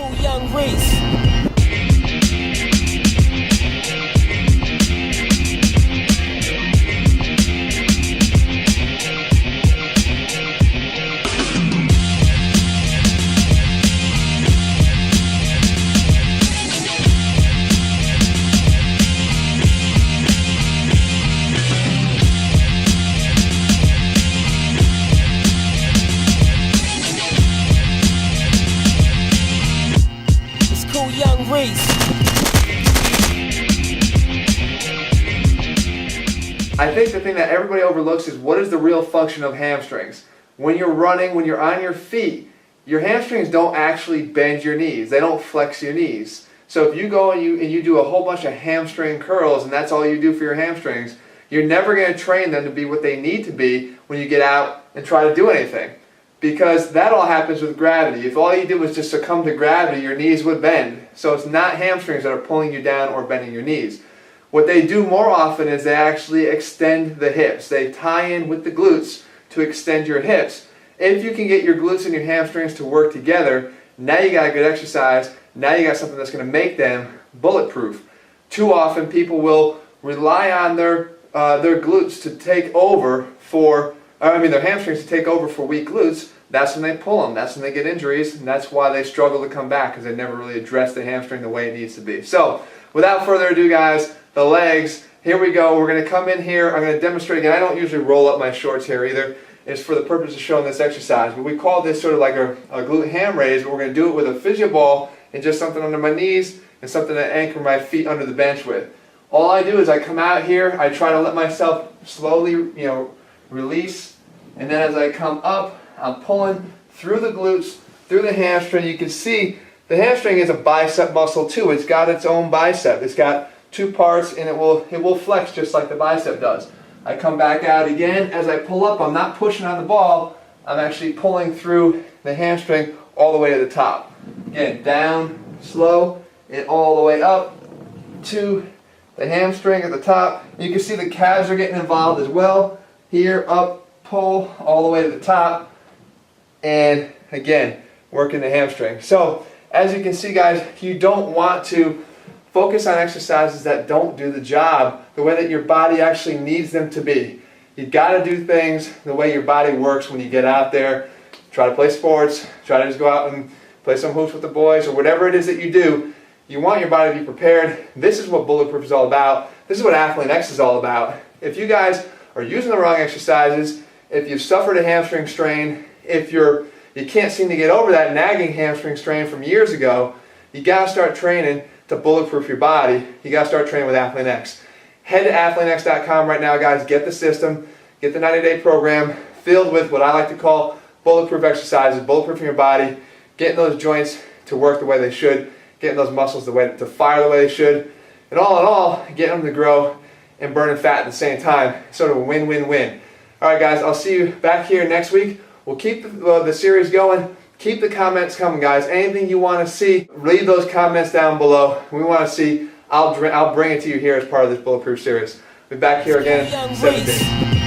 cool young race. Young race. I think the thing that everybody overlooks is what is the real function of hamstrings. When you're running, when you're on your feet, your hamstrings don't actually bend your knees. They don't flex your knees. So if you go and you do a whole bunch of hamstring curls and that's all you do for your hamstrings, you're never going to train them to be what they need to be when you get out and try to do anything. Because that all happens with gravity. If all you did was just succumb to gravity, your knees would bend. So it's not hamstrings that are pulling you down or bending your knees. What they do more often is they actually extend the hips. They tie in with the glutes to extend your hips. If you can get your glutes and your hamstrings to work together, now you got a good exercise. Now you got something that's going to make them bulletproof. Too often people will rely on their glutes to take over their hamstrings to take over for weak glutes. That's when they pull them. That's when they get injuries, and that's why they struggle to come back, because they never really address the hamstring the way it needs to be. So, without further ado, guys, the legs. Here we go. We're going to come in here. I'm going to demonstrate again. I don't usually roll up my shorts here either. It's for the purpose of showing this exercise. But we call this sort of like a glute ham raise. But we're going to do it with a physio ball and just something under my knees and something to anchor my feet under the bench with. All I do is I come out here. I try to let myself slowly, release. And then as I come up, I'm pulling through the glutes, through the hamstring. You can see the hamstring is a bicep muscle too. It's got its own bicep. It's got two parts and it will flex just like the bicep does. I come back out again. As I pull up, I'm not pushing on the ball. I'm actually pulling through the hamstring all the way to the top. Again, down, slow, and all the way up to the hamstring at the top. You can see the calves are getting involved as well. Here, up, pull all the way to the top, and again working the hamstring. So as you can see, guys, you don't want to focus on exercises that don't do the job the way that your body actually needs them to be. You've got to do things the way your body works when you get out there. Try to play sports, try to just go out and play some hoops with the boys, or whatever it is that you do. You want your body to be prepared. This is what Bulletproof is all about. This is what Athlete X is all about. If you guys are using the wrong exercises, if you've suffered a hamstring strain, if you can't seem to get over that nagging hamstring strain from years ago, you got to start training to bulletproof your body. You got to start training with Athlete X. Head to athletex.com right now, guys. Get the system, get the 90-day program filled with what I like to call bulletproof exercises, bulletproofing your body, getting those joints to work the way they should, getting those muscles to fire the way they should, and all in all, getting them to grow and burning fat at the same time. Sort of a win-win-win. Alright guys, I'll see you back here next week. We'll keep the series going. Keep the comments coming, guys. Anything you want to see, leave those comments down below. We want to see. I'll bring it to you here as part of this Bulletproof series. We'll be back here again in 7 days.